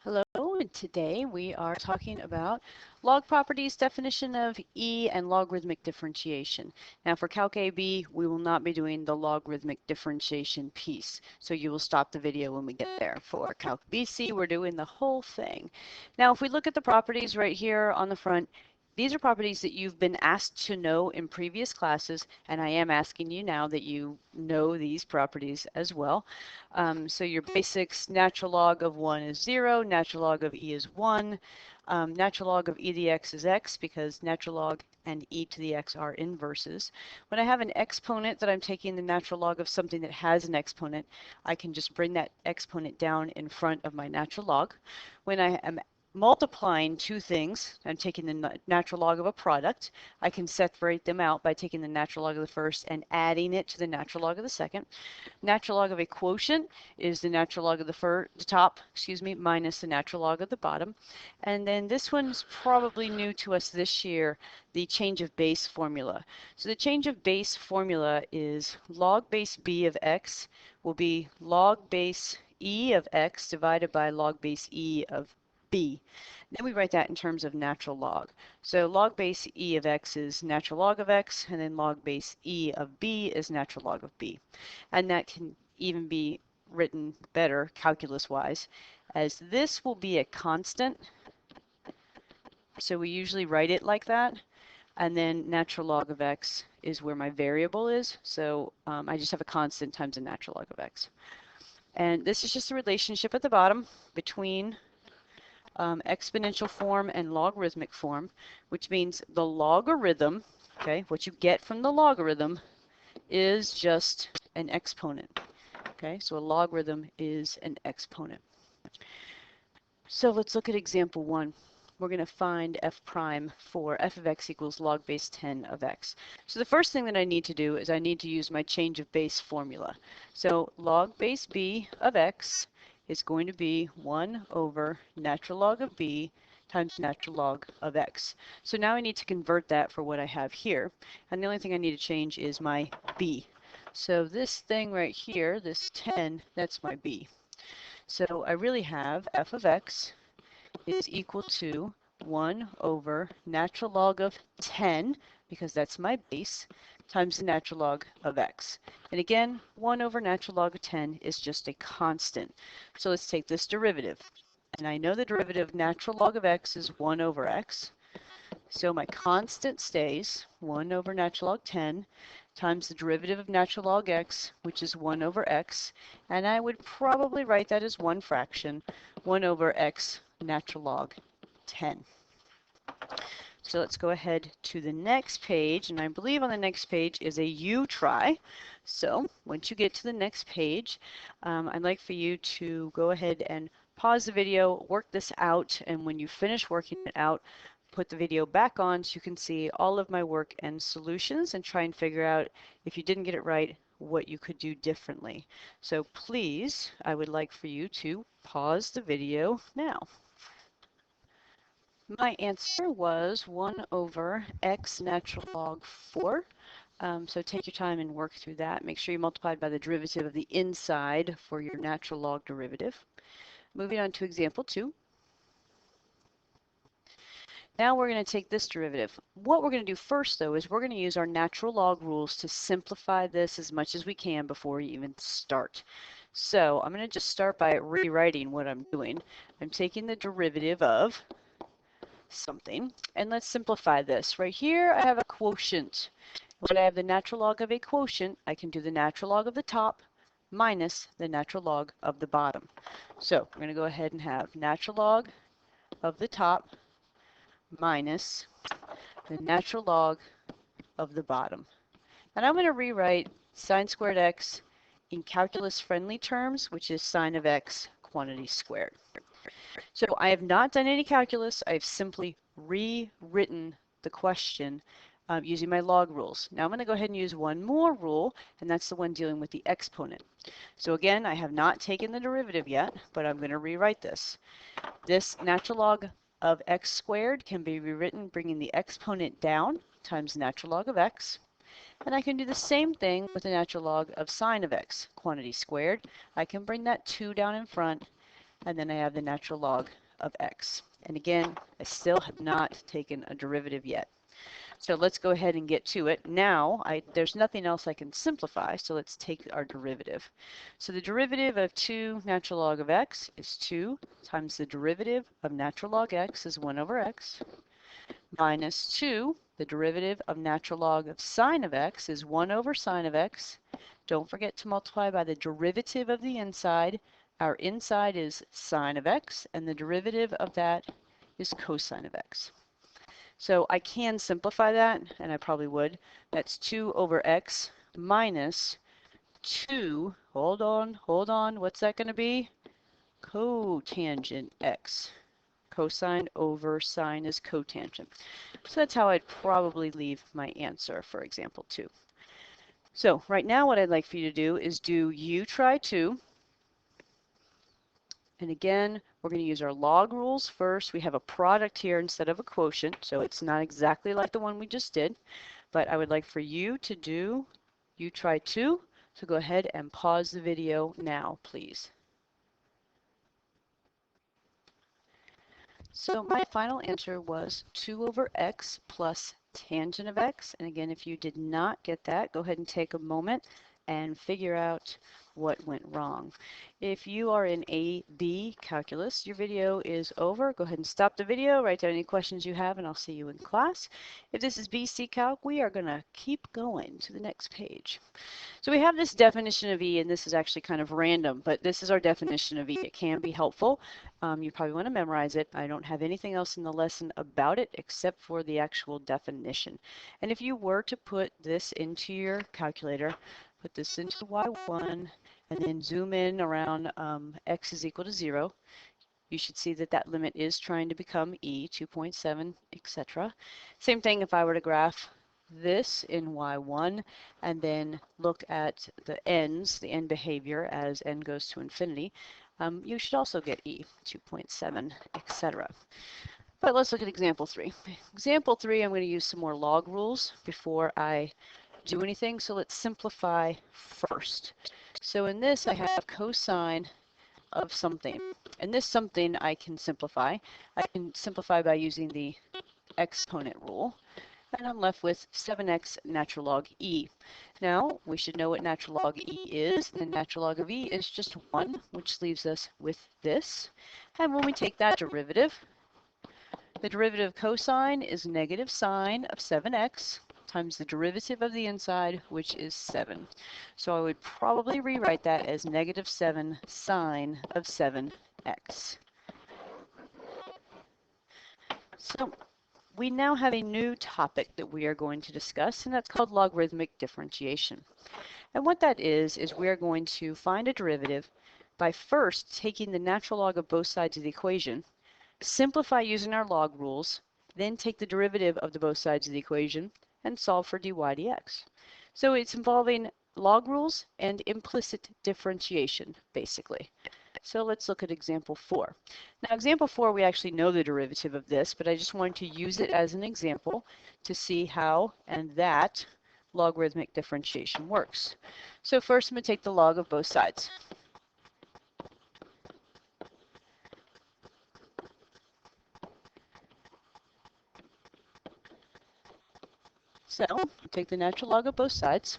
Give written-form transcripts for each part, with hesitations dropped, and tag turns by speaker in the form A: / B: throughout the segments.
A: Hello, and today we are talking about log properties, definition of E, and logarithmic differentiation. Now for Calc AB, we will not be doing the logarithmic differentiation piece, so you will stop the video when we get there. For Calc BC, we're doing the whole thing. Now if we look at the properties right here on the front, these are properties that you've been asked to know in previous classes, and I am asking you now that you know these properties as well. So your basics, natural log of 1 is 0, natural log of e is 1, natural log of e to the x is x because natural log and e to the x are inverses. When I have an exponent that I'm taking the natural log of something that has an exponent, I can just bring that exponent down in front of my natural log. When I am multiplying two things, I'm taking the natural log of a product, I can separate them out by taking the natural log of the first and adding it to the natural log of the second. Natural log of a quotient is the natural log of the top, minus the natural log of the bottom. And then this one's probably new to us this year, the change of base formula. So the change of base formula is log base b of x will be log base e of x divided by log base e of b. Then we write that in terms of natural log. So log base e of x is natural log of x, and then log base e of b is natural log of b. And that can even be written better calculus-wise, as this will be a constant. So we usually write it like that. And then natural log of x is where my variable is. So I just have a constant times a natural log of x. And this is just a relationship at the bottom between exponential form and logarithmic form, which means the logarithm, okay, what you get from the logarithm is just an exponent. Okay, so a logarithm is an exponent. So let's look at example 1. We're going to find f prime for f of x equals log base 10 of x. So the first thing that I need to do is I need to use my change of base formula. So log base b of x is going to be 1 over natural log of b times natural log of x. So now I need to convert that for what I have here. And the only thing I need to change is my b. So this thing right here, this 10, that's my b. So I really have f of x is equal to 1 over natural log of 10, because that's my base, times the natural log of x. And again, 1 over natural log of 10 is just a constant. So let's take this derivative. And I know the derivative of natural log of x is 1 over x. So my constant stays 1 over natural log 10 times the derivative of natural log x, which is 1 over x. And I would probably write that as one fraction, 1 over x natural log 10. So let's go ahead to the next page, and I believe on the next page is a u-try. So once you get to the next page, I'd like for you to go ahead and pause the video, work this out, and when you finish working it out, put the video back on so you can see all of my work and solutions and try and figure out, if you didn't get it right, what you could do differently. So please, I would like for you to pause the video now. My answer was 1 over x natural log 4. So take your time and work through that. Make sure you multiply by the derivative of the inside for your natural log derivative. Moving on to example 2. Now we're going to take this derivative. What we're going to do first, though, is we're going to use our natural log rules to simplify this as much as we can before we even start. So I'm going to just start by rewriting what I'm doing. I'm taking the derivative of something, and let's simplify this. Right here I have a quotient. When I have the natural log of a quotient, I can do the natural log of the top minus the natural log of the bottom. So we're going to go ahead and have natural log of the top minus the natural log of the bottom. And I'm going to rewrite sine squared x in calculus friendly terms, which is sine of x quantity squared. So I have not done any calculus. I've simply rewritten the question using my log rules. Now I'm going to go ahead and use one more rule, and that's the one dealing with the exponent. So again, I have not taken the derivative yet, but I'm going to rewrite this. This natural log of x squared can be rewritten bringing the exponent down times natural log of x. And I can do the same thing with the natural log of sine of x, quantity squared. I can bring that 2 down in front and then I have the natural log of x. And again, I still have not taken a derivative yet. So let's go ahead and get to it. Now, there's nothing else I can simplify, so let's take our derivative. So the derivative of 2 natural log of x is 2 times the derivative of natural log x is 1 over x, minus 2, the derivative of natural log of sine of x is 1 over sine of x. Don't forget to multiply by the derivative of the inside. Our inside is sine of x, and the derivative of that is cosine of x. So I can simplify that, and I probably would. That's 2 over x minus 2, hold on, what's that going to be? Cotangent x. Cosine over sine is cotangent. So that's how I'd probably leave my answer for example 2. So right now what I'd like for you to do is do u try 2. And again, we're going to use our log rules first. We have a product here instead of a quotient, so it's not exactly like the one we just did. But I would like for you to do u try 2. So go ahead and pause the video now, please. So my final answer was 2 over x plus tangent of x. And again, if you did not get that, go ahead and take a moment and figure out what went wrong. If you are in AB calculus, your video is over. Go ahead and stop the video, write down any questions you have, and I'll see you in class. If this is BC Calc, we are going to keep going to the next page. So we have this definition of E, and this is actually kind of random, but this is our definition of E. It can be helpful. You probably want to memorize it. I don't have anything else in the lesson about it except for the actual definition. And if you were to put this into your calculator, put this into y1, and then zoom in around x is equal to 0, you should see that that limit is trying to become E, 2.7, etc. Same thing if I were to graph this in y1 and then look at the ends, the end behavior as n goes to infinity, you should also get E, 2.7, etc. But let's look at example 3. Example 3, I'm going to use some more log rules before I do anything. So let's simplify first. So in this I have cosine of something. And this something I can simplify. I can simplify by using the exponent rule. And I'm left with 7x natural log e. Now, we should know what natural log e is. The natural log of e is just 1, which leaves us with this. And when we take that derivative, the derivative of cosine is negative sine of 7x times the derivative of the inside, which is 7. So I would probably rewrite that as negative 7 sine of 7x. So we now have a new topic that we are going to discuss, and that's called logarithmic differentiation. And what that is we are going to find a derivative by first taking the natural log of both sides of the equation, simplify using our log rules, then take the derivative of the both sides of the equation, and solve for dy dx. So it's involving log rules and implicit differentiation, basically. So let's look at example 4. Now example 4, we actually know the derivative of this, but I just wanted to use it as an example to see how and that logarithmic differentiation works. So first I'm going to take the log of both sides. So take the natural log of both sides.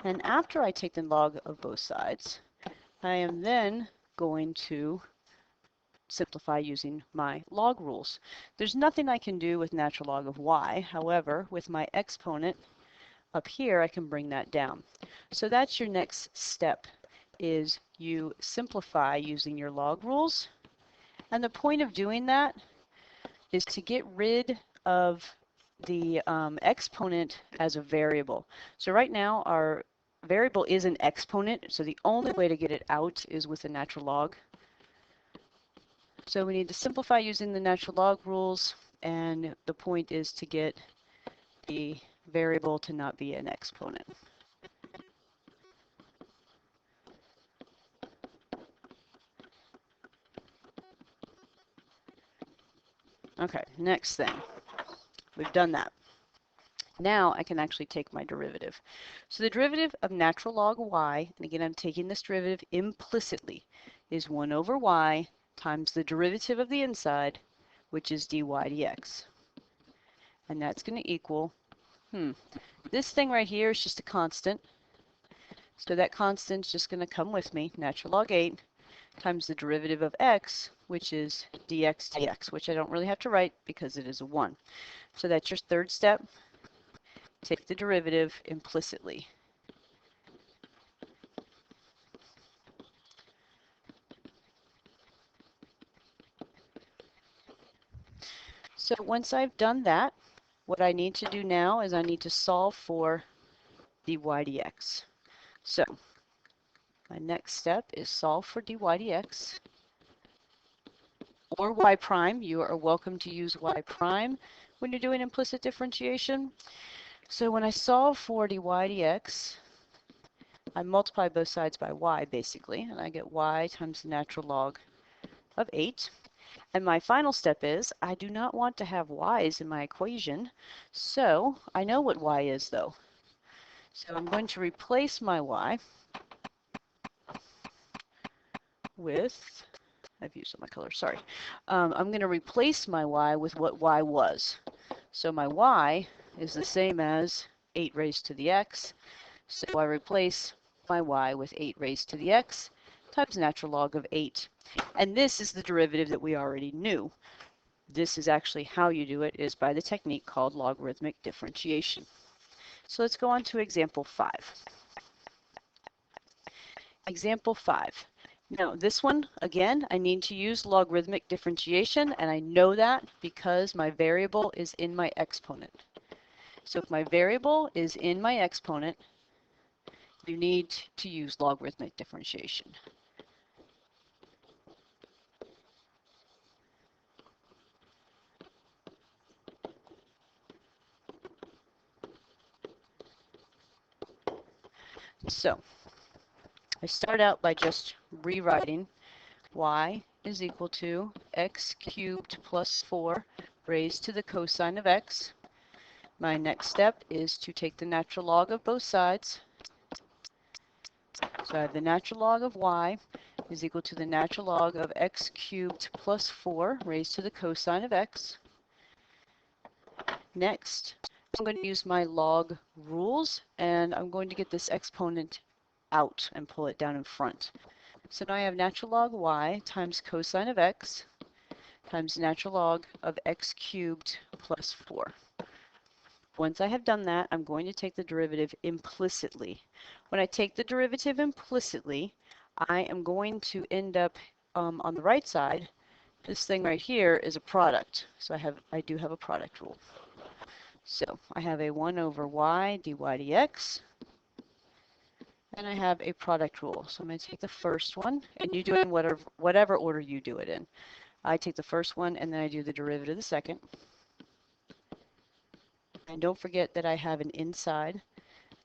A: And after I take the log of both sides, I am then going to simplify using my log rules. There's nothing I can do with natural log of y. However, with my exponent up here, I can bring that down. So that's your next step, is you simplify using your log rules. And the point of doing that is to get rid of the exponent as a variable. So right now our variable is an exponent, so the only way to get it out is with a natural log. So we need to simplify using the natural log rules, and the point is to get the variable to not be an exponent. Okay, next thing. We've done that. Now I can actually take my derivative. So the derivative of natural log y, and again I'm taking this derivative implicitly, is 1 over y times the derivative of the inside, which is dy dx. And that's going to equal, this thing right here is just a constant. So that constant is just going to come with me, natural log 8 times the derivative of x, which is dx dx, which I don't really have to write because it is a 1. So that's your third step. Take the derivative implicitly. So once I've done that, what I need to do now is I need to solve for dy dx. So my next step is solve for dy dx, or y prime. You are welcome to use y prime when you're doing implicit differentiation. So when I solve for dy dx, I multiply both sides by y basically, and I get y times the natural log of 8. And my final step is I do not want to have y's in my equation, so I know what y is though. So I'm going to replace my y with, I've used all my colors, sorry. I'm going to replace my y with what y was. So my y is the same as 8 raised to the x. So I replace my y with 8 raised to the x times natural log of 8. And this is the derivative that we already knew. This is actually how you do it, is by the technique called logarithmic differentiation. So let's go on to example 5. Example 5. Now this one, again, I need to use logarithmic differentiation, and I know that because my variable is in my exponent. So if my variable is in my exponent, you need to use logarithmic differentiation. So I start out by just rewriting y is equal to x cubed plus 4 raised to the cosine of x. My next step is to take the natural log of both sides. So I have the natural log of y is equal to the natural log of x cubed plus 4 raised to the cosine of x. Next, I'm going to use my log rules, and I'm going to get this exponent out and pull it down in front. So now I have natural log y times cosine of x times natural log of x cubed plus 4. Once I have done that, I'm going to take the derivative implicitly. When I take the derivative implicitly, I am going to end up on the right side. This thing right here is a product. So I do have a product rule. So I have a 1 over y dy dx, and I have a product rule. So I'm going to take the first one, and you do it in whatever order you do it in. I take the first one, and then I do the derivative of the second. And don't forget that I have an inside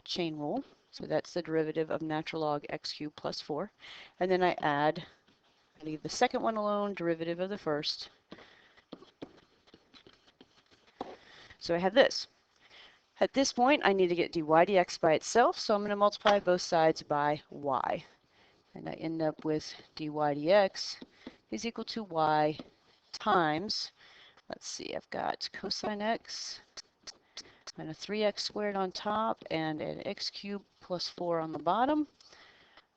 A: chain rule. So that's the derivative of natural log x cubed plus 4. And then I leave the second one alone, derivative of the first. So I have this. At this point, I need to get dy dx by itself, so I'm going to multiply both sides by y. And I end up with dy dx is equal to y times, let's see, I've got cosine x and a 3x squared on top and an x cubed plus 4 on the bottom,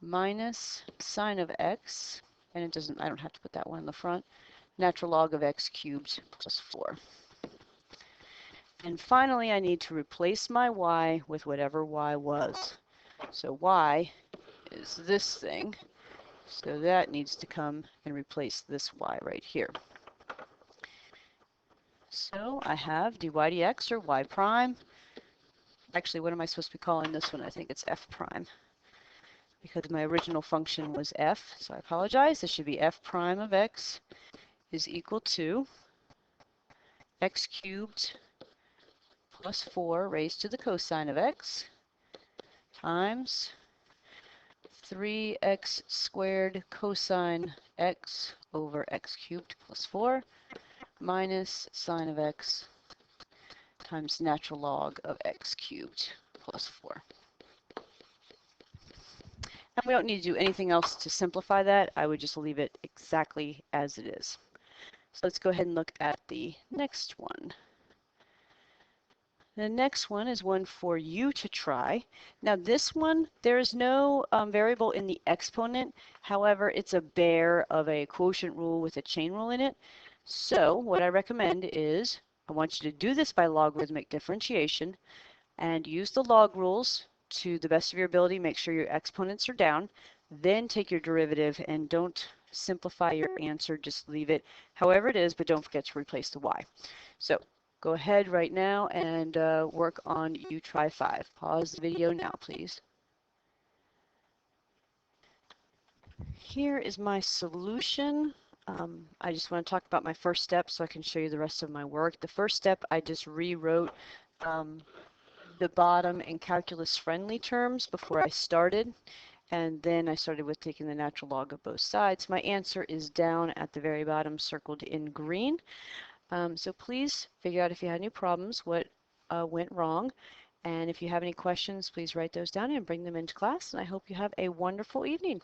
A: minus sine of x, and I don't have to put that one in the front, natural log of x cubed plus 4. And finally, I need to replace my y with whatever y was. So y is this thing, so that needs to come and replace this y right here. So I have dy dx, or y prime. Actually, what am I supposed to be calling this one? I think it's f prime, because my original function was f, so I apologize. This should be f prime of x is equal to x cubed plus 4 raised to the cosine of x times 3x squared cosine x over x cubed plus 4 minus sine of x times natural log of x cubed plus 4. And we don't need to do anything else to simplify that. I would just leave it exactly as it is. So let's go ahead and look at the next one. The next one is one for you to try. Now this one, there is no variable in the exponent. However, it's a bear of a quotient rule with a chain rule in it. So what I recommend is I want you to do this by logarithmic differentiation and use the log rules to the best of your ability. Make sure your exponents are down. Then take your derivative and don't simplify your answer. Just leave it however it is, but don't forget to replace the y. So go ahead right now and work on you try 5. Pause the video now, please. Here is my solution. I just want to talk about my first step so I can show you the rest of my work. The first step, I just rewrote the bottom in calculus-friendly terms before I started. And then I started with taking the natural log of both sides. My answer is down at the very bottom, circled in green. So please figure out if you had any problems, what went wrong. And if you have any questions, please write those down and bring them into class. And I hope you have a wonderful evening.